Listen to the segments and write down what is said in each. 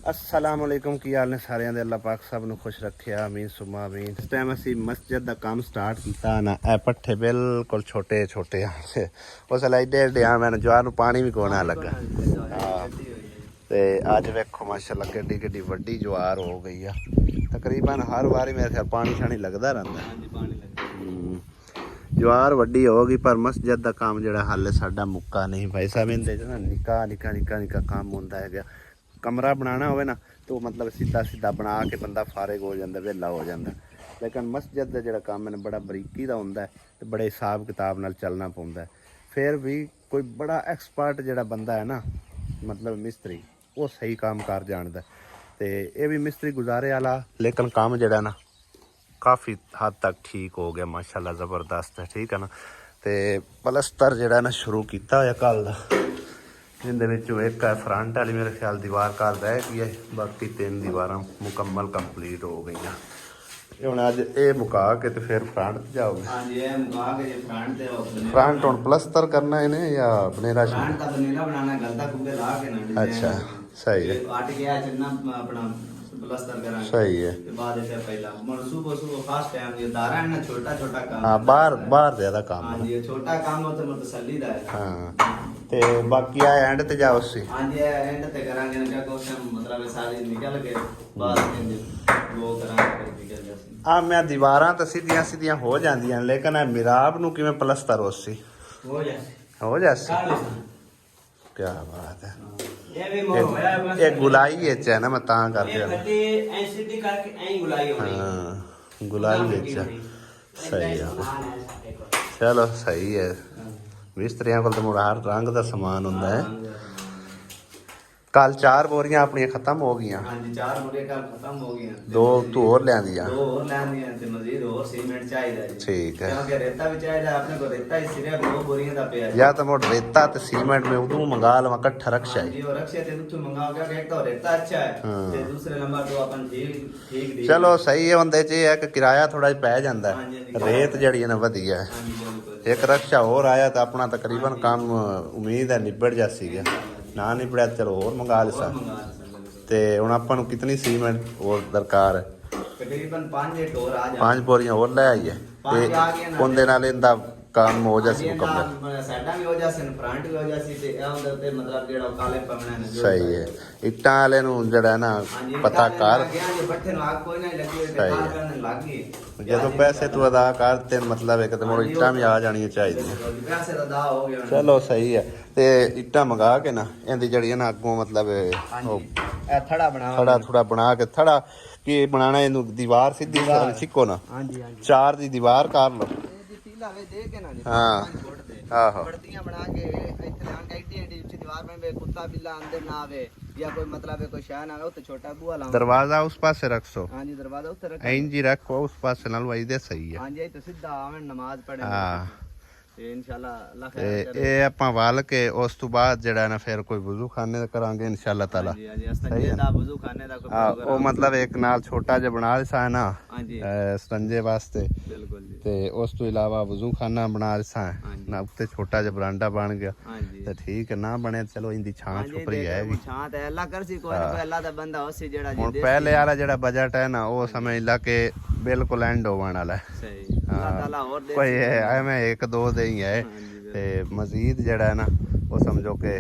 अस्सलाम वालेकुम की हाल ने सारिਆਂ ਦੇ ਅੱਲਾਹ ਪਾਕ ਸਭ ਨੂੰ ਖੁਸ਼ ਰੱਖੇ ਆਮੀਨ ਸੁਮਾ ਆਮੀਨ। ਇਸ ਟਾਈਮ ਅਸੀਂ ਮਸਜਿਦ ਦਾ ਕੰਮ ਸਟਾਰਟ ਕੀਤਾ ਨਾ। ਇਹ ਪੱਠੇ ਬਿਲਕੁਲ ਛੋਟੇ ਛੋਟੇ ਆ ਉਸ ਲਈ ਏਡੇ ਆ ਮੈਨੂੰ ਜਵਾਰ ਨੂੰ ਪਾਣੀ ਵੀ ਕੋਣਾ ਲੱਗਾ। ਤੇ ਅੱਜ ਵੇਖੋ ਮਾਸ਼ਾਅੱਲਾ ਕਿੱਡੀ ਕਿੱਡੀ ਵੱਡੀ ਜਵਾਰ ਹੋ ਗਈ ਆ। ਤਕਰੀਬਨ ਹਰ ਵਾਰੀ ਮੇਰੇ ਖਿਆਲ ਪਾਣੀ ਛਾਣੀ ਲੱਗਦਾ ਰਹਿੰਦਾ। ਜਵਾਰ ਵੱਡੀ ਹੋ ਗਈ ਪਰ ਮਸਜਿਦ ਦਾ ਕੰਮ ਜਿਹੜਾ ਹਾਲੇ ਸਾਡਾ ਮੁੱਕਾ ਨਹੀਂ ਭਾਈ ਸਾਹਿਬ। ਇਹਦੇ ਚ ਨਾ ਨਿੱਕਾ ਕੰਮ ਹੁੰਦਾ ਹੈਗਾ। कमरा बनाना होवे ना तो मतलब सीधा सीधा बना के बंदा फारिग हो जाता, वेला हो जाता। लेकिन मस्जिद का जोड़ा काम है बड़ा बरीकी का होंदा है तो बड़े हिसाब किताब नाल चलना पौंदा है। फिर भी कोई बड़ा एक्सपर्ट जोड़ा बंदा है ना मतलब मिस्त्री वो सही काम कर जानता तो ये भी मिस्त्री गुजारे वाला। लेकिन काम जोड़ा ना काफ़ी हद तक ठीक हो गया माशाल्लाह, ज़बरदस्त है। ठीक है ना। तो पलस्तर जोड़ा ना शुरू किया होया कल दा, जिंदे विचों एक है फ्रंट वाली मेरे ख्याल दीवार कर रह गई है, बाकी 3 दीवार मुकम्मल कंप्लीट हो गई हैं। हुण अज ये मुका के तो फिर फ्रंट जाओगे? हाँ जी, ये मुका के ये फ्रंट ते फ्रंट हुण प्लस्तर करना है या बनेरा? फ्रंट का बनेरा बनाना, गलदा कुब्बे ला के ना। अच्छा सही है। काट गया चन्ना अपना प्लस्तर करांगे। सही है। के बाद ऐसे पहला सुबह फर्स्ट टाइम ये दारा है ना छोटा काम। हां बाहर ज्यादा काम। हां जी छोटा काम हो तो तसल्ली दा है। हां ते बाकी आ एंड ते जाओ सी। हां जी एंड ते करांगे ना क्या कुछ मतलब सारी निकल के बाद में वो करांगे निकल जासी। आ मैं दीवारां तो सीधियां हो जांदियां लेकिन ए मिराब नु किवें प्लस्तर होसी? हो जासी। क्या बात है। ये भी मोह होया बस एक गुलाई है ना मैं तां कर दिया। ये ऐ सीधी करके ऐ गुलाई होनी। हां गुलाई है। सही है चलो सही है। मिस्त्रियों को तो मुड़ा हर रंग का समान होंदा है। कल 4 बोरियां अपनी खत्म हो गई। हाँ जी 4 बोरियां कल खत्म हो गई। 2 तू और ले आंदियां? 2 और ले आंदियां ते मजीद और सीमेंट चाहिए जी। ठीक है क्योंकि रेता भी चाहिए अपने को। रेता ही सिर्फ 2 बोरियां दा पिया या तो मोड़ रेता ते सीमेंट में उदू मंगा लवा इकट्ठा रक्षा है जी। और रक्षा ते उठू मंगाओ क्या एक तो रेता अच्छा है ते दूसरे नंबर तो अपन ठीक दी। चलो सही है। हुंदे च है कि किराया थोड़ा पै जांदा है। रेत जड़ी है ना वधिया है। एक रक्षा और आया तो अपना तकरीबन काम उम्मीद है निबड़ जासी गया। ना निबड़िया चलो और मंगा लिसा। ते हुण आपां नूं कितनी सीमेंट और दरकार है? तकरीबन 5 बोरियां और ले आइए ते उनदे नाल इंदा काम हो जासी मुकम्मल। साइडां भी हो जासी फ्रंट भी हो जासी ते उंदे ते मतलब जेड़ा काले पवना ने। सही है। इट्टां वाले नूं जेड़ा ना पता कर बट्ठे नूं आग कोई नहीं लगी ते कार करन लग गई। जदों पैसे तू अदा कर ते मतलब एक ते मोड़ इट्टां भी आ जानियां चाहिए। पैसे अदा हो गए चलो सही है। ते इट्टां मंगा के ना इंदी जड़ी ना अगों मतलब थड़ा बनावा थोड़ा बना के थड़ा कि बनाना इनू दीवार सीधी छिको ना। हां जी 4 दी दीवार कर लो दे के ना। हां आहो पड़तियां बना के इथे आके एडी ऊंची दीवार में कुत्ता बिल्ला अंदर ना आवे या कोई मतलब कोई शय ना आवे तो छोटा बुआ लाओ। दरवाजा उस पास से रख सो। हां जी दरवाजा उस तरफ इंज ही रखो उस पास से नाल वही दे सही है। हां जी तो सीधा आवे नमाज पढ़े। हां ਤੇ ਇਨਸ਼ਾਅੱਲਾ ਅੱਲਾਹ ਖੈਰ ਕਰੇ। ਇਹ ਆਪਾਂ ਵਾਲ ਕੇ ਉਸ ਤੋਂ ਬਾਅਦ ਜਿਹੜਾ ਨਾ ਫਿਰ ਕੋਈ ਵਜ਼ੂ ਖਾਨੇ ਦਾ ਕਰਾਂਗੇ ਇਨਸ਼ਾਅੱਲਾ ਤਾਲਾ। ਹਾਂਜੀ ਹਾਂਜੀ ਅਸਤੰਜੇ ਦਾ ਵਜ਼ੂ ਖਾਨੇ ਦਾ ਕੋਈ ਪ੍ਰੋਗਰਾਮ ਉਹ ਮਤਲਬ ਇੱਕ ਨਾਲ ਛੋਟਾ ਜਿਹਾ ਬਣਾ ਲਿਆ ਹੈ ਨਾ। ਹਾਂਜੀ ਸਤੰਜੇ ਵਾਸਤੇ ਬਿਲਕੁਲ ਜੀ। ਤੇ ਉਸ ਤੋਂ ਇਲਾਵਾ ਵਜ਼ੂ ਖਾਨਾ ਬਣਾ ਲਿਆ ਹੈ ਨਾ। ਉੱਤੇ ਛੋਟਾ ਜਿਹਾ ਬਰਾਂਡਾ ਬਣ ਗਿਆ ਤੇ ਠੀਕ ਹੈ। ਨਾ ਬਣੇ ਚਲੋ ਇੰਦੀ ਛਾਂ ਛੁਪਰੀ ਹੈਗੀ। ਛਾਂ ਤੇ ਅੱਲਾਹ ਕਰਸੀ ਕੋਈ ਨਾ ਕੋਈ ਅੱਲਾਹ ਦਾ ਬੰਦਾ ਹੋਸੀ ਜਿਹੜਾ ਜੀ। ਹੁਣ ਪਹਿਲੇ ਵਾਲਾ ਜਿਹੜਾ ਬਜਟ ਹੈ ਨਾ ਉਹ ਸਮਝ ਲਾ ਕਿ ਬਿਲਕੁਲ ਐਂਡ ਹੋਣ ਵਾਲਾ ਹੈ। ਸਹੀ ਅੱਲਾਹ ਤਾਲਾ ਹੋਰ ਦੇ ਕੋਈ ਐਵੇਂ 1-2 ਦੇ ही है। ते मजीद जड़ा है ना वो समझो कि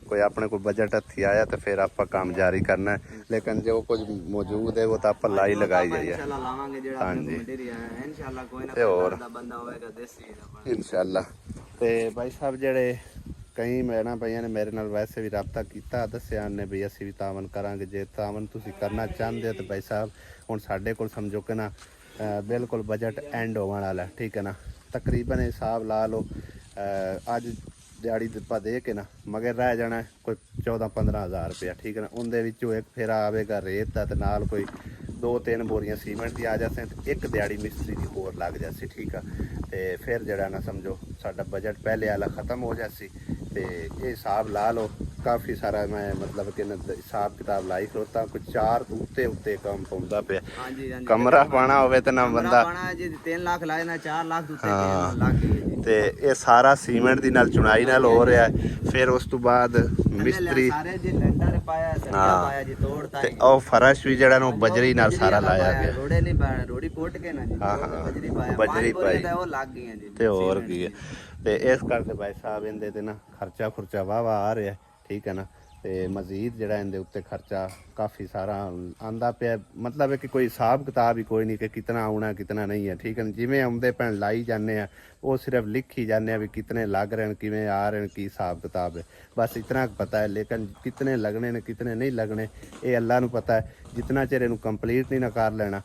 कोई अपने कोई बजट हथी आया तो फिर आप काम जारी करना है। लेकिन जो कुछ मौजूद है वो तो आप लाई लगाई जाइए। हाँ जी इंशाअल्लाह। तो भाई साहब जड़े कई भैन भाइयों ने मेरे नाल वैसे भी रबता किया दसिया ने भी असीं भी तावन करांगे। जे तावन तुसीं करना चाहते हो तो भाई साहब हुण साडे कोल समझो कि ना बिल्कुल बजट एंड होने वाला है। ठीक है ना। तकरीबन हिसाब ला लो अज दिहाड़ी दिपा दे के ना मगर रह जाना कोई 14-15 हज़ार रुपया। ठीक है ना। उनके विचों एक फेरा आवेगा रेत का ते नाल कोई 2-3 बोरियां सीमेंट की आ जासे ते एक दिहाड़ी मिस्त्री की होर लग जासी। ठीक है। तो फिर जड़ा ना समझो साडा बजट पहले वाला ख़त्म हो जासी। तो ये हिसाब ला लो ਕਾਫੀ ਸਾਰਾ ਮੈਂ ਮਤਲਬ ਕਿ ਹਿਸਾਬ ਕਿਤਾਬ ਲਾਈ ਖਲੋਤਾ ਕੁਝ 4 ਤੋਂ ਉੱਤੇ ਕੰਮ ਪਾਉਂਦਾ ਪਿਆ। ਹਾਂਜੀ ਹਾਂਜੀ ਕਮਰਾ ਪਾਣਾ ਹੋਵੇ ਤੇ ਨਾ ਬੰਦਾ ਪਾਣਾ ਜੀ 3 ਲੱਖ ਲਾਏ ਨਾ 4 ਲੱਖ ਦੇ ਉੱਤੇ ਲੱਗ ਗਏ ਤੇ ਇਹ ਸਾਰਾ ਸੀਮੈਂਟ ਦੀ ਨਾਲ ਚੁਣਾਈ ਨਾਲ ਹੋ ਰਿਹਾ। ਫਿਰ ਉਸ ਤੋਂ ਬਾਅਦ ਮਿਸਤਰੀ ਸਾਰੇ ਜੀ ਲੈਂਟਰ ਪਾਇਆ ਸਰੀਆ ਪਾਇਆ ਜੀ ਤੋੜਤਾ ਤੇ ਉਹ ਫਰਸ਼ ਵੀ ਜਿਹੜਾ ਨੂੰ ਬਜਰੀ ਨਾਲ ਸਾਰਾ ਲਾਇਆ ਗਿਆ। ਰੋੜੇ ਨਹੀਂ ਪਾਇਆ ਰੋੜੀ ਕੋਟ ਕੇ ਨਾ ਜੀ ਬਜਰੀ ਪਾਇਆ ਬਜਰੀ ਪਾਈ ਤੇ ਉਹ ਲੱਗ ਗਈਆਂ ਜੀ ਤੇ ਹੋਰ ਕੀ ਹੈ। ਤੇ ਇਸ ਕਰਕੇ ਭਾਈ ਸਾਹਿਬ ਇਹਦੇ ਤੇ ਨਾ ਖਰਚਾ ਵਾਵਾ ਆ ਰਿਹਾ, ਠੀਕ ਹੈ ਨਾ। ਤੇ ਮਜ਼ੀਦ ਜਿਹੜਾ ਇਹਦੇ ਉੱਤੇ ਖਰਚਾ ਕਾਫੀ ਸਾਰਾ ਆਂਦਾ ਪਿਆ। ਮਤਲਬ ਹੈ ਕਿ ਕੋਈ ਹਿਸਾਬ ਕਿਤਾਬ ਹੀ ਕੋਈ ਨਹੀਂ ਕਿ ਕਿਤਨਾ ਆਉਣਾ ਕਿਤਨਾ ਨਹੀਂ ਹੈ, ਠੀਕ ਹੈ ਨਾ। ਜਿਵੇਂ ਆਉਂਦੇ ਪੈਣ ਲਾਈ ਜਾਂਦੇ ਆ, ਉਹ ਸਿਰਫ ਲਿਖੀ ਜਾਂਦੇ ਆ ਵੀ ਕਿਤਨੇ ਲੱਗ ਰਹੇ ਨੇ, ਕਿਵੇਂ ਆ ਰਹੇ ਨੇ, ਕੀ ਹਿਸਾਬ ਕਿਤਾਬ ਹੈ, ਬਸ ਇतना ਪਤਾ ਹੈ। ਲੇਕਿਨ ਕਿਤਨੇ ਲੱਗਣੇ ਨੇ ਕਿਤਨੇ ਨਹੀਂ ਲੱਗਣੇ ਇਹ ਅੱਲਾ ਨੂੰ ਪਤਾ ਹੈ। ਜਿਤਨਾ ਚਿਰ ਇਹਨੂੰ ਕੰਪਲੀਟ ਨਹੀਂ ਨਾ ਕਰ ਲੈਣਾ,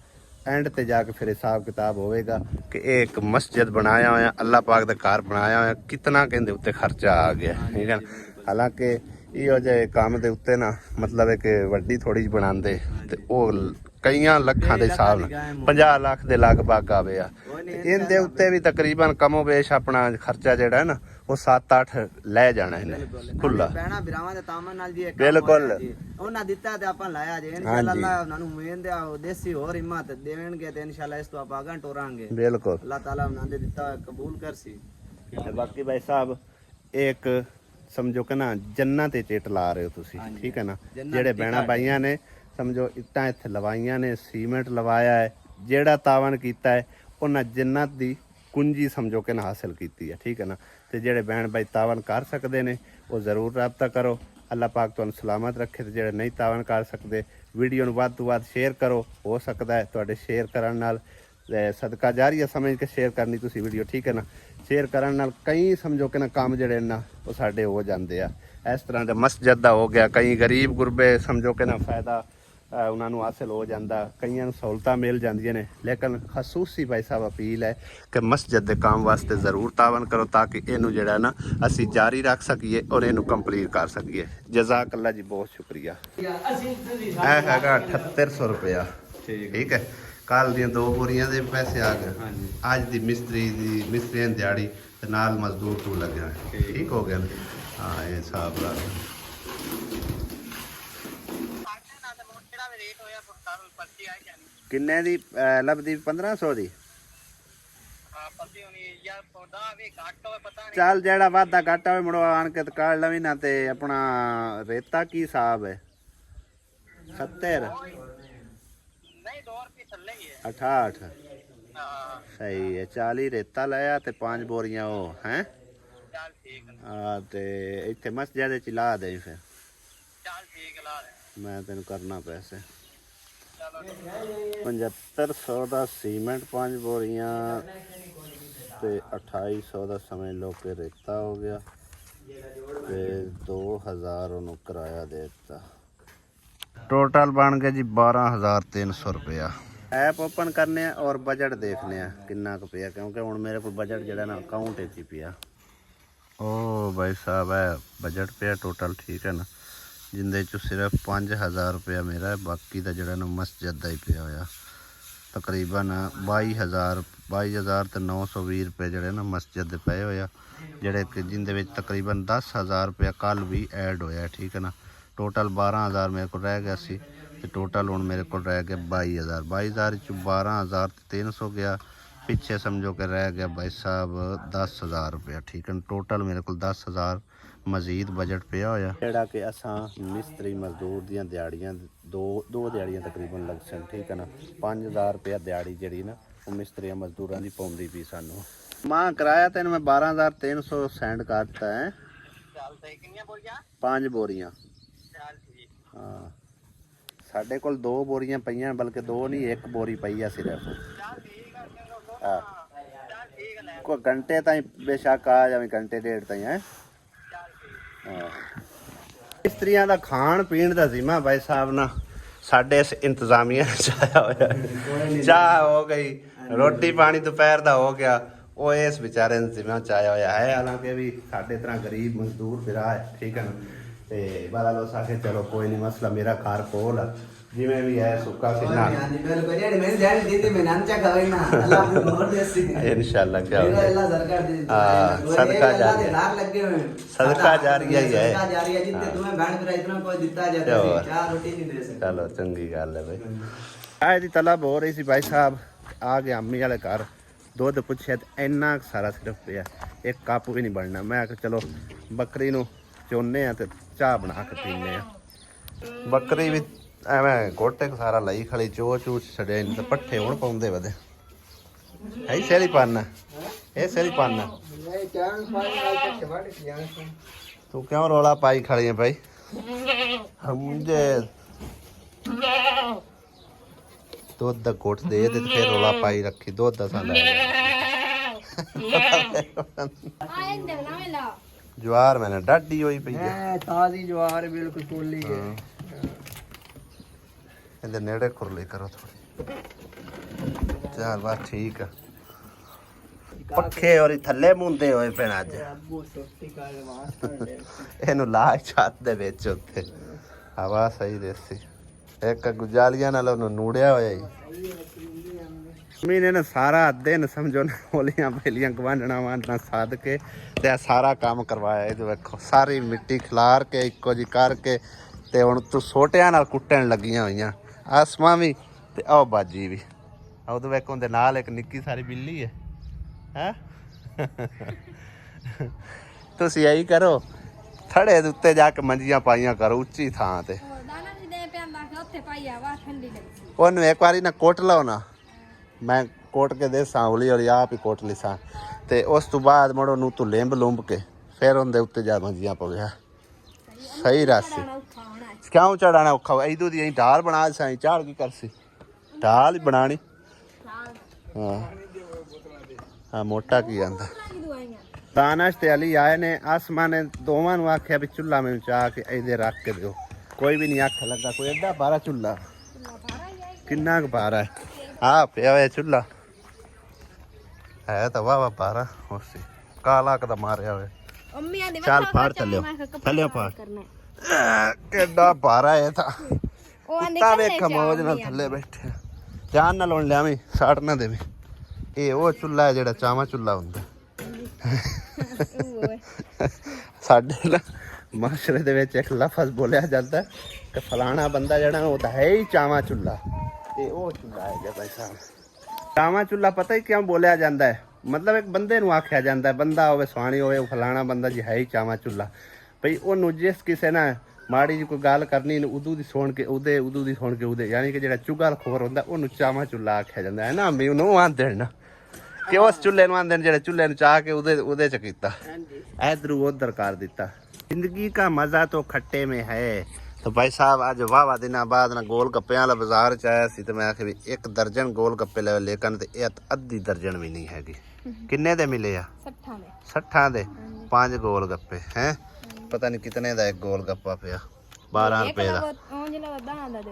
ਐਂਡ ਤੇ ਜਾ ਕੇ ਫਿਰ ਹਿਸਾਬ ਕਿਤਾਬ ਹੋਵੇਗਾ ਕਿ ਇਹ ਇੱਕ ਮਸਜਿਦ ਬਣਾਇਆ ਹੋਇਆ ਅੱਲਾਹ ਪਾਕ ਦਾ ਘਰ ਬਣਾਇਆ ਹੋਇਆ, ਕਿਤਨਾ ਕਹਿੰਦੇ ਉੱਤੇ ਖਰਚਾ ਆ ਗਿਆ, ਠੀਕ ਹੈ ਨਾ। ਹਾਲਾਂਕਿ ਇਹੋ ਜਿਹੇ ਕੰਮ ਦੇ ਉੱਤੇ ਨਾ ਮਤਲਬ ਹੈ ਕਿ ਵੱਡੀ ਥੋੜੀ ਜਿਹੀ ਬਣਾਉਂਦੇ ਤੇ ਉਹ ਕਈਆਂ ਲੱਖਾਂ ਦੇ ਹਿਸਾਬ ਨਾਲ 50 ਲੱਖ ਦੇ ਲਗਭਗ ਆਵੇ ਆ। ਇਹਦੇ ਉੱਤੇ ਵੀ ਤਕਰੀਬਨ ਕਮੋ ਬੇਸ਼ ਆਪਣਾ ਖਰਚਾ ਜਿਹੜਾ ਹੈ ਨਾ ਉਹ 7-8 ਲੈ ਜਾਣਾ ਇਹਨੇ ਖੁੱਲਾ ਪੈਣਾ ਬਿਰਾਵਾਂ ਦੇ ਤਾਮਨ ਨਾਲ ਜੀ ਬਿਲਕੁਲ ਉਹਨਾਂ ਦਿੱਤਾ ਤੇ ਆਪਾਂ ਲਾਇਆ ਜੇ ਇਨਸ਼ਾਅੱਲਾ ਅੱਲਾਹ ਉਹਨਾਂ ਨੂੰ ਉਮੀਦ ਆ ਦੇਸੀ ਹੋਰ ਹਿੰਮਤ ਦੇਣਗੇ ਤੇ ਇਨਸ਼ਾਅੱਲਾ ਇਸ ਤੋਂ ਆਪਾਂ ਅਗਾਂ ਟੋਰਾਂਗੇ। ਬਿਲਕੁਲ ਅੱਲਾਹ ਤਾਲਾ ਉਹਨਾਂ ਦੇ ਦਿੱਤਾ ਕਬੂਲ ਕਰਸੀ। ਤੇ ਬਾਕੀ ਭਾਈ ਸਾਹਿਬ ਇੱਕ ਸਮਝੋ ਕਿ ਨਾ ਜੰਨਤ ਤੇ ਚਿੱਟ ਲਾ ਰਹੇ ਹੋ ਤੁਸੀਂ, ਠੀਕ ਹੈ ਨਾ। ਜਿਹੜੇ ਬਹਿਣਾ ਬਾਈਆਂ ਨੇ ਸਮਝੋ ਇੱਟਾਂ ਇੱਥੇ ਲਵਾਈਆਂ ਨੇ, ਸੀਮੈਂਟ ਲਵਾਇਆ ਹੈ, ਜਿਹੜਾ ਤਾਵਨ ਕੀਤਾ ਹੈ ਉਹਨਾਂ ਜੰਨਤ ਦੀ ਕੁੰਜੀ ਸਮਝੋ ਕਿ ਨਾ ਹਾਸਿਲ ਕੀਤੀ ਹੈ, ਠੀਕ ਹੈ ਨਾ। ਤੇ ਜਿਹੜੇ ਬਹਿਣ ਬਾਈ ਤਾਵਨ ਕਰ ਸਕਦੇ ਨੇ ਉਹ ਜ਼ਰੂਰ ਰਾਬਤਾ ਕਰੋ। ਅੱਲਾਹ ਪਾਕ ਤੁਹਾਨੂੰ ਸਲਾਮਤ ਰੱਖੇ। ਤੇ ਜਿਹੜੇ ਨਹੀਂ ਤਾਵਨ ਕਰ ਸਕਦੇ ਵੀਡੀਓ ਨੂੰ ਵੱਧ ਤੋਂ ਵੱਧ ਸ਼ੇਅਰ ਕਰੋ। ਹੋ ਸਕਦਾ ਹੈ ਤੁਹਾਡੇ ਸ਼ੇਅਰ ਕਰਨ ਨਾਲ ਸਦਕਾ ਜਾਰੀਆ ਸਮਝ ਕੇ ਸ਼ੇਅਰ ਕਰਨੀ ਤੁਸੀਂ ਵੀਡੀਓ, ਠੀਕ ਹੈ ਨਾ। ਸ਼ੇਅਰ ਕਰਨ ਨਾਲ ਕਈ ਸਮਝੋ ਕਿ ਨਾ ਕੰਮ ਜਿਹੜੇ ਨਾ ਉਹ ਸਾਡੇ ਹੋ ਜਾਂਦੇ ਆ। ਇਸ ਤਰ੍ਹਾਂ ਦਾ ਮਸਜਿਦ ਦਾ ਹੋ ਗਿਆ, ਕਈ ਗਰੀਬ ਗੁਰਬੇ ਸਮਝੋ ਕਿ ਨਾ ਫਾਇਦਾ ਉਹਨਾਂ ਨੂੰ ਹਾਸਿਲ ਹੋ ਜਾਂਦਾ, ਕਈਆਂ ਨੂੰ ਸਹੂਲਤਾਂ ਮਿਲ ਜਾਂਦੀਆਂ ਨੇ। ਲੇਕਿਨ ਖਸੂਸੀ ਭਾਈ ਸਾਹਿਬ ਅਪੀਲ ਹੈ ਕਿ ਮਸਜਿਦ ਦੇ ਕੰਮ ਵਾਸਤੇ ਜ਼ਰੂਰ ਤਾਵਨ ਕਰੋ ਤਾਂ ਕਿ ਇਹਨੂੰ ਜਿਹੜਾ ਨਾ ਅਸੀਂ ਜਾਰੀ ਰੱਖ ਸਕੀਏ ਔਰ ਇਹਨੂੰ ਕੰਪਲੀਟ ਕਰ ਸਕੀਏ। ਜਜ਼ਾਕ ਅੱਲਾ ਜੀ, ਬਹੁਤ ਸ਼ੁਕਰੀਆ। ਇਹ ਹੈਗਾ 7800 ਰੁਪਇਆ, ਠੀਕ ਹੈ। ਕੱਲ ਦੀਆਂ 2 ਬੋਰੀਆਂ ਦੇ ਪੈਸੇ ਆ ਗਏ, ਅੱਜ ਦੀ ਮਿਸਤਰੀਆਂ ਦੀ ਦਿਹਾੜੀ ਤੇ ਨਾਲ ਮਜ਼ਦੂਰ ਤੂੰ ਲੱਗਿਆ, ਠੀਕ ਹੋ ਗਿਆ। ਹਾਂ ਇਹ ਹਿਸਾਬ ਲਾ ਕਿੰਨੇ ਦੀ ਲੱਭਦੀ 1500 ਦੀ। ਚੱਲ ਜਿਹੜਾ ਵਾਧਾ ਘਾਟਾ ਹੋਵੇ ਮੁੜੋ ਆਣ ਕੇ ਕਾੜ ਲਵੀ ਨਾ। ਤੇ ਆਪਣਾ ਰੇਤਾ ਕੀ ਹਿਸਾਬ ਹੈ? 70 68 ਸਹੀ ਹੈ। 40 ਰੇਤਾ ਲਾਇਆ ਤੇ 5 ਬੋਰੀਆਂ ਉਹ ਹੈ। ਤੇ ਇੱਥੇ ਮਸਜਿਦ ਦੇ ਚ ਲਾ ਦੇ ਫਿਰ ਮੈਂ ਤੈਨੂੰ ਕਰਨਾ ਪੈਸੇ 7500 ਦਾ ਸੀਮੈਂਟ 5 ਬੋਰੀਆਂ ਤੇ 2800 ਦਾ ਸਮਝ ਲਓ ਕਿ ਰੇਤਾ ਹੋ ਗਿਆ ਤੇ 2000 ਉਹਨੂੰ ਕਿਰਾਇਆ ਦੇ ਦਿੱਤਾ। टोटल बन गया जी 12300 रुपया। ऐप ओपन करने और बजट देखने किन्ना क पिया, क्योंकि हुण मेरे को बजट जो ना अकाउंट ही पिया। ओ भाई साहब है बजट पिया टोटल, ठीक है ना, जिंदे चो सिर्फ 5000 रुपया मेरा है, बाकी का जो ना मस्जिद का ही पिया होया। तकरीबन 22000 तो 920 रुपये जोड़े ना मस्जिद के पे होया, जोड़े कि जिंदे विच तकरीबन 10000 रुपया कल भी ऐड होया, ठीक है ना। टोटल 12000 मेरे को रह गया सी ते टोटल हुण मेरे को रह गया 22000 चो 12300 गया, पिछे समझो कि रह गया भाई साहब 10000 रुपया, ठीक है। टोटल मेरे को 10000 मजीद बजट पिया होया, जेड़ा कि असां मिस्त्री मजदूर दियां दिहाड़ियां दो दिहाड़ियां तकरीबन लग सन, ठीक है ना। 5000 रुपया दिहाड़ी जड़ी ना वो मिस्त्री मजदूरां दी पौंदी पई सानू। मां किराया तेन मैं 12300 सेंड कर दिता है। 5 बोरियां हाँ साढ़े कोल 2 बोरियां पईयां, बल्कि 2 नहीं 1 बोरी पई है सिर्फ। कोई घंटे ताईं बेशक आ जावे, घंटे डेढ़ ताईं है। मिस्त्रियां दा खाण पीण दा जिम्मा भाई साहब ना साढ़े इंतजामिया चाया होया। चाह हो गई, रोटी पानी दोपहर दा हो गया, वो इस बेचारे ने जिम्मा चाया होया है। हालांकि भी साढ़े तरह गरीब मजदूर फिरा है, ठीक है ना। ते बाला लोग आखे चलो कोई नहीं मसला, मेरा घर कोल है, ਜਿਵੇਂ ਵੀ ਹੈ ਸੁੱਕਾ ਸੀਨਾ ਹਾਂਜੀ ਬਿਲਕੁਲ ਜਿਹੜੀ ਮੇਰੀ ਡੈਡੀ ਦੀਦੀ ਮੈਂ ਨਾਂਚਾ ਖਵਾਈ ਨਾ ਅੱਲਾਹ ਆਪਣੀ ਮੋਹਰ ਦੇਸੀ ਇਨਸ਼ਾਅੱਲਾ ਕਿਆ ਮੇਰਾ ਹੋਵੇ ਅੱਲਾਹ ਸਰਕਾਰ ਦੀ सदका अल्लाह जारिया ਦੇ ਦਾਰ ਲੱਗੇ ਹੋਏ सदका जारिया ही है ਸਦਕਾ ਜਾਰੀਆ ਜਿੱਤੇ तुम्हें ਬੈਂਡ ਕਰਾ ਇਤਨਾ ਕੋਈ ਦਿੱਤਾ ਜਾਤਾ ਸੀ ਚਾਰ ਰੋਟੀ ਨਹੀਂ ਦੇ ਸਕਦੇ चलो चंगी गल है भाई आए दी तलब हो रही सी भाई साहब आ गए अम्मी वाले घर दुध पुछे तो इन्ना कुं सारा सिर्फ पिया एक कप भी नहीं बनना मैं आख्या चलो बकरी नूं चोने आ ते चाह बना के पीने आ बकरी भी ਐਵੇਂ ਗੋਟੇ ਸਾਰਾ ਲਈ ਖਲੀ ਚੋ ਚੂ ਛੜਿਆ ਨਹੀਂ ਤੇ ਪੱਠੇ ਹੁਣ ਪਾਉਂਦੇ ਵਦੇ ਹੈ ਸੇਲੀ ਪਾਣਾ ਇਹ ਸੇਲੀ ਪਾਣਾ ਨਹੀਂ ਚਾਂਸ ਪਾਣੀ ਨਾਲ ਪੱਠੇ ਵੜ ਕੇ ਤੂੰ ਕਿਉਂ ਰੋਲਾ ਪਾਈ ਖੜੀ ਹੈ ਭਾਈ ਹਮਜੇ ਦੁੱਧ ਦਾ ਕੋਟ ਦੇ ਤੇ ਫਿਰ ਰੋਲਾ ਪਾਈ ਰੱਖੀ ਦੁੱਧ ਦਾ ਸਾਲਾ ਜਵਾਰ ਮੈਨੇ ਡਾਡੀ ਹੋਈ ਪਈ ਹੈ ਤਾਜ਼ੀ ਜਵਾਰ ਬਿਲਕੁਲ ਫੁੱਲੀ ਹੈ ਇਹਦੇ ਨੇੜੇ ਖੁਰਲੀ ਕਰੋ ਥੋੜੀ ਚੱਲ ਬਸ ਠੀਕ ਆ ਪੱਖੇ ਔਰ ਥੱਲੇ ਮੁੰਦੇ ਹੋਏ ਪੈਣ ਅੱਜ ਇਹਨੂੰ ਲਾ ਛੱਤ ਦੇ ਵਿੱਚ ਉੱਥੇ ਹਵਾ ਸਹੀ ਦੇਸੀ ਇੱਕ ਗੁਜਾਲੀਆਂ ਨਾਲ ਉਹਨੂੰ ਨੂੜਿਆ ਹੋਇਆ ਹੀ ਮੀਨੇ ਨੇ ਸਾਰਾ ਦਿਨ ਸਮਝੋ ਨਾ ਹੋਲੀਆਂ ਪਹਿਲੀਆਂ ਗਵਾਂਢਣਾ ਵਾਂਢਣਾ ਸਾਧ ਕੇ ਤੇ ਆ ਸਾਰਾ ਕੰਮ ਕਰਵਾਇਆ ਇਹ ਵੇਖੋ ਸਾਰੀ ਮਿੱਟੀ ਖਿਲਾਰ ਕੇ ਇੱਕੋ ਜੀ ਕਰਕੇ ਤੇ ਹੁਣ ਤੂੰ ਸੋਟਿਆਂ ਨਾਲ ਕੁੱਟਣ ਲੱਗੀਆਂ ਹੋਈਆਂ ਆਸਮਾਂ ਵੀ ਤੇ ਆਹ ਬਾਜੀ ਵੀ ਉਹਦੇ ਵੇਖ ਉਹਦੇ ਨਾਲ ਇੱਕ ਨਿੱਕੀ ਸਾਰੀ ਬਿੱਲੀ ਹੈ ਹੈ ਤੁਸੀਂ ਇਹੀ ਕਰੋ ਥੜੇ ਦੇ ਉੱਤੇ ਜਾ ਕੇ ਮੰਜੀਆਂ ਪਾਈਆਂ ਕਰੋ ਉੱਚੀ ਥਾਂ ਤੇ ਉਹਨੂੰ ਇੱਕ ਵਾਰੀ ਨਾ ਕੋਟ ਲਓ ਨਾ ਮੈਂ ਕੋਟ ਕੇ ਦੇ ਸਾਂ ਹੌਲੀ ਹੌਲੀ ਆਪ ਹੀ ਕੋਟ ਲਈ ਸਾਂ ਤੇ ਉਸ ਤੋਂ ਬਾਅਦ ਮੜੋ ਨੂੰ ਤੂੰ ਲਿੰਬ ਲੁੰਬ ਕੇ ਫਿਰ ਉਹਦੇ ਉੱਤੇ ਜਾ ਮੰਜੀਆਂ ਪਵੇ ਸਹੀ ਰਾਸਤੇ ਕਿਉਂ ਚੜਾਣਾ ਔਖਾ ਇਦੋਂ ਦੀ ਅਸੀਂ ਢਾਲ ਬਣਾ ਸਾਂ ਝਾੜ ਕੀ ਕਰਸੀ ਢਾਲ ਹੀ ਬਣਾਣੀ ਹਾਂ ਹਾਂ ਮੋਟਾ ਕੀ ਆਂਦਾ ਤਾਨਸ਼ ਤੇ ਅਲੀ ਆਏ ਨੇ ਆਸਮਾਨ ਨੇ ਦੋਵਾਂ ਨੂੰ ਆਖਿਆ ਵੀ ਚੁੱਲ੍ਹਾ ਮੈਨੂੰ ਚਾਹ ਕੇ ਇਹਦੇ ਰੱਖ ਕੇ ਦਿਓ ਕੋਈ ਵੀ ਨਹੀਂ ਅੱਖ ਲੱਗਾ ਕੋਈ ਐਡਾ ਬਾਰਾ ਚੁੱਲ੍ਹਾ ਕਿੰਨਾ ਕੁ ਬਾਰਾ ਹੈ ਆ ਪਿਆ ਹੋਇਆ ਚੁੱਲ੍ਹਾ ਹੈ ਤਾਂ ਵਾਹ ਬਾਰਾ ਹੋਸੀ ਕਾਲਾ ਕਦਾ ਮਾਰਿਆ ਹੋਇਆ ਚੱਲ ਫਾੜ ਥੱਲੇ ਫਾੜ ਕਿੱਡਾ ਭਾਰਾ ਹੈ ਤਾਂ ਕੁੱਤਾ ਵੇਖ ਮੌਜ ਨਾਲ ਥੱਲੇ ਬੈਠੇ ਜਾਨ ਨਾਲ ਹੁਣ ਲਿਆਵੀਂ ਸਾੜ ਨਾ ਦੇਵੀਂ ਇਹ ਉਹ ਚੁੱਲ੍ਹਾ ਹੈ ਜਿਹੜਾ ਚਾਵਾਂ ਚੁੱਲ੍ਹਾ ਹੁੰਦਾ ਸਾਡੇ ਨਾ ਮਾਸ਼ਰੇ ਦੇ ਵਿੱਚ ਇੱਕ ਲਫ਼ਜ਼ ਬੋਲਿਆ ਜਾਂਦਾ ਕਿ ਫਲਾਣਾ ਬੰਦਾ ਜਿਹੜਾ ਉਹ ਤਾਂ ਹੈ ਹੀ ਚਾਵਾਂ ਚੁੱਲ੍ਹਾ ਇਹ ਉਹ ਚੁੱਲ੍ਹਾ ਹੈ ਭਾਈ ਸਾਹਿਬ ਚਾਵਾਂ ਚੁੱਲ੍ਹਾ ਪਤਾ ਹੀ ਕਿਉਂ ਬੋਲਿਆ ਜਾਂਦਾ ਹੈ ਮਤਲਬ ਇੱਕ ਬੰਦੇ ਨੂੰ ਆਖਿਆ ਜਾਂਦਾ ਹੈ ਬੰਦਾ ਹੋਵੇ ਸੁਆਣੀ ਹੋਵੇ ਉਹ ਫਲਾਣਾ ਬੰਦਾ ਜੀ ਹੈ ਹੀ ਚਾਵਾਂ ਚੁੱਲ੍ਹਾ ਭਈ ਉਹਨੂੰ ਜਿਸ ਕਿਸੇ ਨਾਲ ਮਾੜੀ ਜੀ ਕੋਈ ਗੱਲ ਕਰਨੀ ਨੂੰ ਉਦੋਂ ਦੀ ਸੁਣ ਕੇ ਉਦੋਂ ਦੀ ਸੁਣ ਕੇ ਉਹਦੇ ਯਾਨੀ ਕਿ ਜਿਹੜਾ ਚੁਗਲਖੋਰ ਹੁੰਦਾ ਉਹਨੂੰ ਚਾਵਾਂ ਚੁੱਲ੍ਹਾ ਆਖਿਆ ਜਾਂਦਾ ਹੈ ਨਾ ਅੰਮੀ ਉਹਨੂੰ ਆਂਦੇ ਨਾ ਕਿ ਉਸ ਚੁੱਲ੍ਹੇ ਨੂੰ ਆਂਦੇ ਜਿਹੜੇ ਚੁੱਲ੍ਹੇ ਨੂੰ ਚਾਹ ਕੇ ਉਹਦੇ ਚ ਕੀਤਾ ਇਧਰੂ ਉਧਰ ਕਰ ਦਿੱਤਾ ਜ਼ਿੰਦਗੀ का मजा तो खट्टे में है तो भाई साहब आज वाह दिनों बाद ना गोल गप्पे वाला बाजार च आया सी तो मैं आखे भी 1 दर्जन गोल गप्पे ले लेकिन ते अद्धी दर्जन भी नहीं हैगी किन्ने दे मिले आ 60 दे 5 गोल गप्पे हैं पता नहीं कितने दा एक गोल गप्पा पिया 12 रुपए दा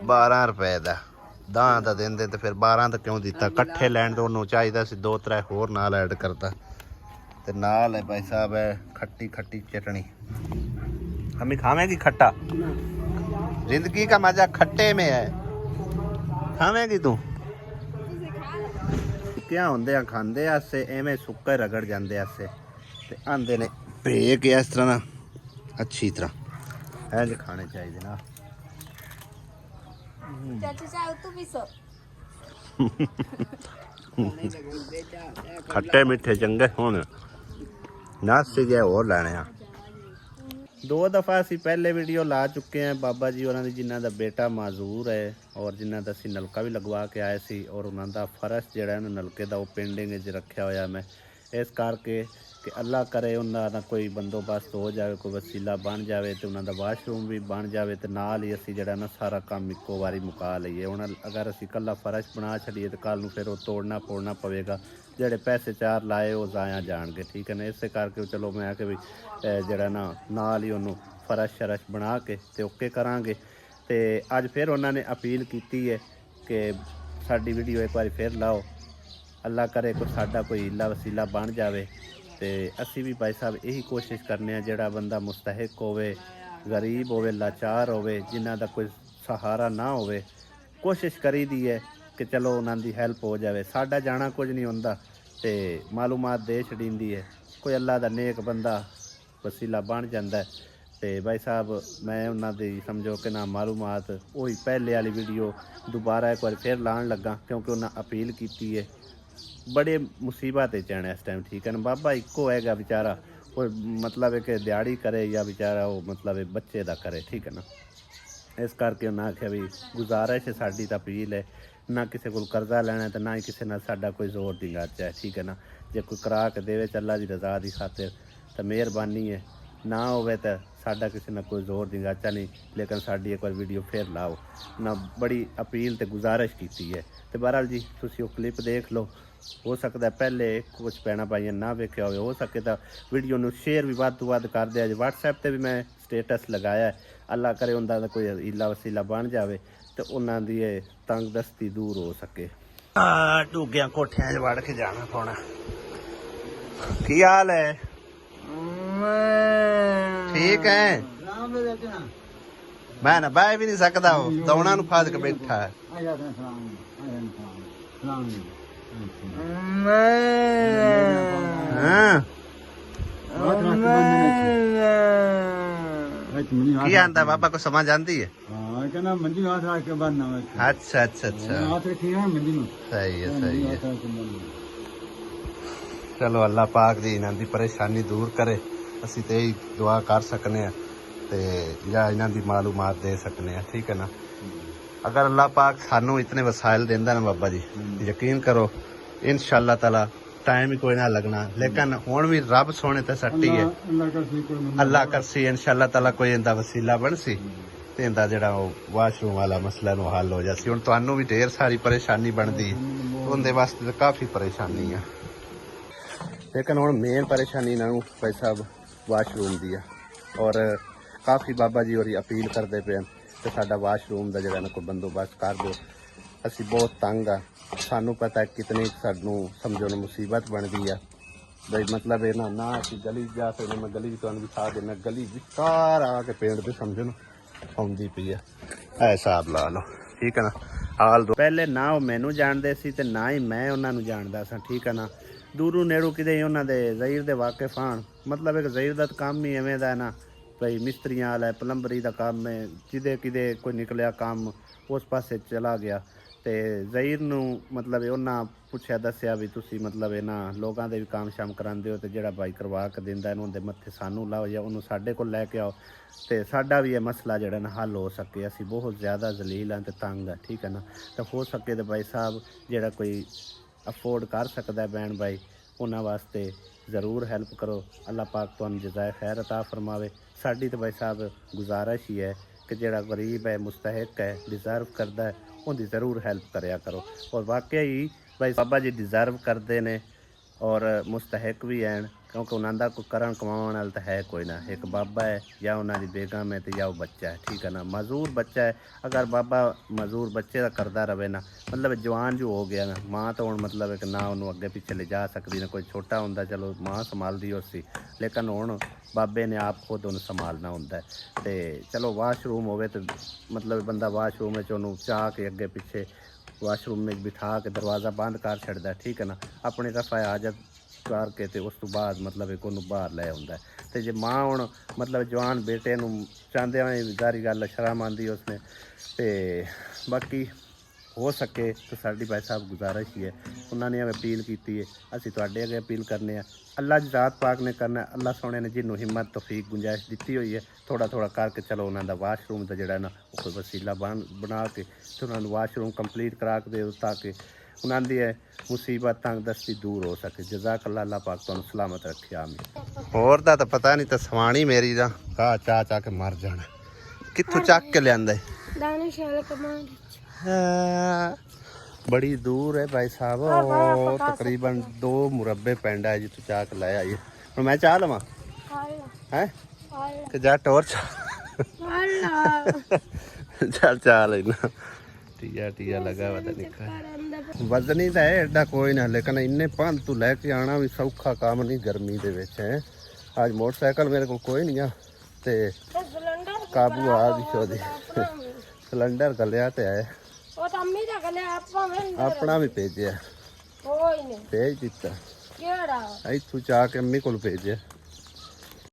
12 रुपए दा दां दा देंदे ते फिर 12 दा क्यों दिता इकट्ठे लैण तो ओनू चाहिदा सी 2-3 होर नाल ऐड करता ते नाल है भाई साहब है खट्टी चटनी हमें खावेंगी खट्टा जिंदगी का मजा खट्टे में है खावेंगी तू क्या होंदे आ खांदे आसे एवें सुक्के रगड़ जांदे आसे ते आंदे ने भे के इस तरह ना अच्छी तरह इंज खाने चाहिए ना चाची चाय तू भी सो खट्टे मिठे चंगे होने नाश्ते गए और लेने आ 2 दफ़ा ਅਸੀਂ ਪਹਿਲੇ ਵੀਡੀਓ ਲਾ ਚੁੱਕੇ ਹਾਂ ਬਾਬਾ ਜੀ ਉਹਨਾਂ ਦੀ ਜਿਨ੍ਹਾਂ ਦਾ ਬੇਟਾ ਮਾਜ਼ੂਰ ਹੈ ਔਰ ਜਿਨ੍ਹਾਂ ਦਾ ਅਸੀਂ ਨਲਕਾ ਵੀ ਲਗਵਾ ਕੇ ਆਏ ਸੀ ਔਰ ਉਹਨਾਂ ਦਾ ਫਰਸ਼ ਜਿਹੜਾ ਇਹਨੂੰ ਨਲਕੇ ਦਾ ਉਹ ਪਿੰਡਿੰਗ ਵਿੱਚ ਰੱਖਿਆ ਹੋਇਆ ਮੈਂ ਇਸ ਕਰਕੇ ਕਿ ਅੱਲਾ ਕਰੇ ਉਹਨਾਂ ਦਾ ਕੋਈ ਬੰਦੋਬਸਤ ਹੋ ਜਾਵੇ ਕੋਈ ਵਸੀਲਾ ਬਣ ਜਾਵੇ ਤੇ ਉਹਨਾਂ ਦਾ ਵਾਸ਼ਰੂਮ ਵੀ ਬਣ ਜਾਵੇ ਤੇ ਨਾਲ ਹੀ ਅਸੀਂ ਜਿਹੜਾ ਨਾ ਸਾਰਾ ਕੰਮ ਇੱਕੋ ਵਾਰੀ ਮੁਕਾ ਲਈਏ ਹੁਣ ਅਗਰ ਅਸੀਂ ਇਕੱਲਾ ਫਰਸ਼ ਬਣਾ ਛੱਡੀਏ ਤੇ ਕੱਲ ਨੂੰ ਫਿਰ ਉਹ ਤੋੜਨਾ ਫੋੜਨਾ ਪਵੇਗਾ ਜਿਹੜੇ ਪੈਸੇ 4 ਲਾਏ ਉਹ ਜ਼ਾਇਆ ਜਾਣਗੇ ਠੀਕ ਹੈ ਨਾ ਇਸੇ ਕਰਕੇ ਚਲੋ ਮੈਂ ਆ ਕੇ ਵੀ ਜਿਹੜਾ ਨਾ ਨਾਲ ਹੀ ਉਹਨੂੰ ਫਰਸ਼ ਸ਼ਰਸ਼ ਬਣਾ ਕੇ ਤੇ ਓਕੇ ਕਰਾਂਗੇ ਤੇ ਅੱਜ ਫਿਰ ਉਹਨਾਂ ਨੇ ਅਪੀਲ ਕੀਤੀ ਹੈ ਕਿ ਸਾਡੀ ਵੀਡੀਓ ਇੱਕ ਵਾਰੀ ਫਿਰ ਲਾਓ ਅੱਲਾ ਕਰੇ ਕੋਈ ਸਾਡਾ ਕੋਈ ਹੀਲਾ ਵਸੀਲਾ ਬਣ ਜਾਵੇ ਤੇ ਅਸੀਂ ਵੀ ਭਾਈ ਸਾਹਿਬ ਇਹੀ ਕੋਸ਼ਿਸ਼ ਕਰਨੇ ਆ ਜਿਹੜਾ ਬੰਦਾ ਮੁਸਤਹਿਕ ਹੋਵੇ ਗਰੀਬ ਹੋਵੇ ਲਾਚਾਰ ਹੋਵੇ ਜਿਨ੍ਹਾਂ ਦਾ ਕੋਈ ਸਹਾਰਾ ਨਾ ਹੋਵੇ ਕੋਸ਼ਿਸ਼ ਕਰੀਦੀ ਹੈ ਕਿ ਚਲੋ ਉਹਨਾਂ ਦੀ ਹੈਲਪ ਹੋ ਜਾਵੇ। ਸਾਡਾ ਜਾਣਾ ਕੁਝ ਨਹੀਂ ਹੁੰਦਾ ਤੇ ਮਾਲੂਮਾਤ ਦੇ ਛੜੀਂਦੀ ਹੈ, ਕੋਈ ਅੱਲਾ ਦਾ ਨੇਕ ਬੰਦਾ ਵਸੀਲਾ ਬਣ ਜਾਂਦਾ। ਤੇ ਭਾਈ ਸਾਹਿਬ ਮੈਂ ਉਹਨਾਂ ਦੀ ਸਮਝੋ ਕਿ ਨਾ ਮਾਲੂਮਾਤ ਉਹੀ ਪਹਿਲੇ ਵਾਲੀ ਵੀਡੀਓ ਦੁਬਾਰਾ ਇੱਕ ਵਾਰ ਫਿਰ ਲਾਉਣ ਲੱਗਾ, ਕਿਉਂਕਿ ਉਹਨਾਂ ਅਪੀਲ ਕੀਤੀ ਹੈ। ਬੜੇ ਮੁਸੀਬਤ 'ਚ ਆਣਾ ਇਸ ਟਾਈਮ, ਠੀਕ ਹੈ ਨਾ। ਬਾਬਾ ਇੱਕੋ ਹੈਗਾ ਵਿਚਾਰਾ, ਕੋਈ ਮਤਲਬ ਹੈ ਕਿ ਦਿਹਾੜੀ ਕਰੇ ਜਾਂ ਵਿਚਾਰਾ ਉਹ ਮਤਲਬ ਹੈ ਬੱਚੇ ਦਾ ਕਰੇ, ਠੀਕ ਹੈ ਨਾ। ਇਸ ਕਰਕੇ ਉਹਨਾਂ ਆਖਿਆ ਵੀ ਗੁਜ਼ਾਰਿਸ਼ ਹੈ ਸਾਡੀ ਤਾਂ ਅਪੀਲ ਹੈ, ਨਾ ਕਿਸੇ ਕੋਲ ਕਰਜ਼ਾ ਲੈਣਾ ਤੇ ਨਾ ਹੀ ਕਿਸੇ ਨਾਲ ਸਾਡਾ ਕੋਈ ਜ਼ੋਰ ਦੀ ਗਾਚਾ ਹੈ, ਠੀਕ ਹੈ ਨਾ। ਜੇ ਕੋਈ ਕਰਾ ਕੇ ਦੇਵੇ ਅੱਲਾ ਦੀ ਰਜ਼ਾ ਦੀ ਖਾਤਰ ਤਾਂ ਮਿਹਰਬਾਨੀ ਹੈ, ਨਾ ਹੋਵੇ ਤਾਂ ਸਾਡਾ ਕਿਸੇ ਨਾਲ ਕੋਈ ਜ਼ੋਰ ਦੀ ਗਾਚਾ ਨਹੀਂ। ਲੇਕਿਨ ਸਾਡੀ ਇੱਕ ਵਾਰ ਵੀਡੀਓ ਫਿਰ ਲਾਓ ਨਾ, ਬੜੀ ਅਪੀਲ ਤੇ ਗੁਜ਼ਾਰਿਸ਼ ਕੀਤੀ ਹੈ। ਤੇ ਬਹਰਹਾਲ ਜੀ ਤੁਸੀਂ ਉਹ ਕਲਿੱਪ ਦੇਖ ਲਓ, ਹੋ ਸਕਦਾ ਪਹਿਲੇ ਕੁਝ ਪੈਣਾ ਪਾਈਆਂ ਨਾ ਵੇਖਿਆ ਹੋਵੇ, ਹੋ ਸਕੇ ਤਾਂ ਵੀਡੀਓ ਨੂੰ ਸ਼ੇਅਰ ਵੀ ਵੱਧ ਤੋਂ ਵੱਧ ਕਰ ਦਿਆ ਜੀ। WhatsApp ਤੇ ਵੀ ਮੈਂ ਸਟੇਟਸ ਲਗਾਇਆ ਹੈ, ਅੱਲਾ ਕਰੇ ਉਹਨਾਂ ਦਾ ਕੋਈ ਹੀਲਾ ਵਸੀਲਾ ਬਣ ਜਾਵੇ ਤੇ ਉਹਨਾਂ ਦੀ ਇਹ ਤੰਗਦਸਤੀ ਦੂਰ ਹੋ ਸਕੇ। ਢੂਗਿਆਂ ਕੋਠਿਆਂ 'ਚ ਵੜ ਕੇ ਜਾਣਾ ਪਾਉਣਾ। ਕੀ ਹਾਲ ਹੈ? ਠੀਕ ਹੈ। ਮੈਂ ਨਾ ਬਹਿ ਵੀ ਨਹੀਂ ਸਕਦਾ, ਉਹ ਦੌਣਾ ਨੂੰ ਫਾਦ ਕੇ ਬੈਠਾ ਹੈ। ਕੀ ਆਂਦਾ ਬਾਬਾ ਕੋ ਸਮਝ ਆਂਦੀ ਹੈ? ਅੱਛਾ ਅੱਛਾ ਅੱਛਾ, ਸਹੀ ਹੈ ਸਹੀ ਹੈ। ਚਲੋ ਅੱਲਾ ਪਾਕ ਦੀ ਇਹਨਾਂ ਦੀ ਪਰੇਸ਼ਾਨੀ ਦੂਰ ਕਰੇ, ਅਸੀਂ ਤੇ ਇਹੀ ਦੁਆ ਕਰ ਸਕਨੇ ਆ ਤੇ ਜਾਂ ਇਹਨਾਂ ਦੀ ਮਾਲੂਮਾਤ ਦੇ ਸਕਨੇ ਆ, ਠੀਕ ਹੈ ਨਾ। ਅਗਰ ਅੱਲਾ ਪਾਕ ਸਾਨੂੰ ਇਤਨੇ ਵਸਾਇਲ ਦਿੰਦਾ ਨਾ ਬਾਬਾ ਜੀ, ਯਕੀਨ ਕਰੋ इंशाअल्लाह ताला टाइम ही कोई ना लगना। लेकिन हुण भी रब सोने ते सट्टी है, अल्लाह करसी इंशाअल्लाह ताला कोई इंदा वसीला बनसी ते इंदा जेड़ा वाशरूम वाला मसला नु हल हो जासी। हुण तुहानू भी ढेर सारी परेशानी बनदी, उनदे वास्ते तो काफ़ी परेशानी है। लेकिन हुण मेन परेशानी इन्हां नू भाई साहब वाशरूम दी है, और काफ़ी बाबा जी होरी अपील करते पे ते साडा वाशरूम दा जेड़ा ना कोई बंदोबस्त कर दो। असी बहुत तंग आ, सानू पता है कितनी सानू समझो ना मुसीबत बन गई है भाई। मतलब ये ना असी गली जा सकते, मैं गली तुहानू दिखा देना, गली विचार आके पेड़ पे समझो ना आउंदी पई है। ऐ हिसाब ला लो, ठीक है ना। हाल दो पहले ना वो मैनू जानते सी ते ना ही मैं उन्होंने जानता सा, ठीक है ना। दूरों नेड़ों किते उन्होंने ज़हीर दे वाकिफ आन, मतलब एक ज़हीर दा काम ही इवें दा ना भाई मिस्त्रियां वाला है, प्लंबरी का काम है, जिदे किदे कोई निकलिया काम उस पासे चला गया ते ज़हीर नू मतलब उन्हां पुछया दस्या भी तुसी मतलब इन्हां लोगों के भी काम शाम करांदे हो ते जेड़ा भाई करवा के दिंदा है उन्हां दे मत्थे सानू लाओ या उन्होंने साडे कोल लैके आओ ते साडा भी यह मसला जेड़ा ना हल हो सके। असी बहुत ज़्यादा जलील हैं ते तंग है, ठीक है ना। तो हो सके तो भाई साहब जेड़ा कोई अफोर्ड कर सकता है बहन भाई उन्हां वास्ते ज़रूर हेल्प करो। अल्लाह पाक तुहानू जज़ाए खैर अता फरमावे। साडी तो भाई साहब गुजारिश ही है कि जेड़ा गरीब है, मुस्तहिक है, डिज़र्व करता है, उनकी ज़रूर हेल्प करया करो। और वाकई भाई बाबा जी डिज़र्व करते हैं और मुस्तहिक भी हैं, क्योंकि उन्होंने कोई करन कमाने वाला तो है कोई ना, एक बाबा है या उन्होंने बेगम है तो या वो बच्चा है, ठीक है ना। मजूर बच्चा है, अगर बाबा मजूर बच्चे का करता रहे ना, मतलब जवान जो हो गया ना, माँ तो हूँ मतलब कि ना उन्होंने अगे पिछे ले जा सकती ना, कोई छोटा होंदा चलो माँ संभालती उसी, लेकिन हूँ बाबे ने आप खुद उन्हें संभालना होंदा है। तो चलो वाशरूम होवे तो मतलब बंदा वाशरूम में उन्होंने चाह के अगे पिछे वाशरूम में बिठा के दरवाज़ा बंद कर छड़दा है, ठीक है ना। अपनी रफा हाजत करके तो उस तो बाद मतलब एक उन्होंने बाहर लै आउंदा है। तो जे माँ हूँ मतलब जवान बेटे नू चाहते हैं जारी गल शर्म आंदी उसने। तो बाकी हो सके तो साड़ी भाई साहब गुजारिश ही है, उन्होंने अपील की है, असी तुहाडे अगे अपील करने हैं। अल्लाह जी ज़ात पाक ने करना, अल्लाह सोने ने जिन्हों हिम्मत तौफीक गुंजाइश दी हुई है, थोड़ा थोड़ा करके चलो उन्होंने वाशरूम का जोड़ा ना कोई वसीला बना के तो उन्होंने वाशरूम कंप्लीट करा के दे ताकि उन्होंने मुसीबत तंग दस्ती दूर हो सके। जज़ाक अल्लाह, अल्लाह पाक तुहानू सलामत रखे। आमीन। होर दा तो पता नहीं, तो सवाणी मेरी दा घाह चाह चाह के मर जाना। कित्थों चक के लियांदा बड़ी दूर है भाई साहब, तकरीबन 2 मुरब्बे पिंड है जितों चाह के लै आइए। हुण मैं चाह लवां है कि जा टोर चल चाह लेना। टीया टीया लगा हुआ था निका, वजनी तो है एडा कोई ना, लेकिन इन्ने पंध तू लैके आना भी सौखा काम नहीं गर्मी दे विच है। अज मोटरसाइकिल मेरे को कोई नहीं आ ते काबू आ भी छोड़ी सिलेंडर गलिया तो है। ਹਲੇ ਆਪਾਂ ਵੇਂਦੇ ਆਪਣਾ ਵੀ ਭੇਜਿਆ ਕੋਈ ਨਹੀਂ ਭੇਜ ਦਿੱਤਾ ਕਿਹੜਾ ਇੱਥੋਂ ਚਾ ਕੇ ਅੰਮੀ ਕੋਲ ਭੇਜਿਆ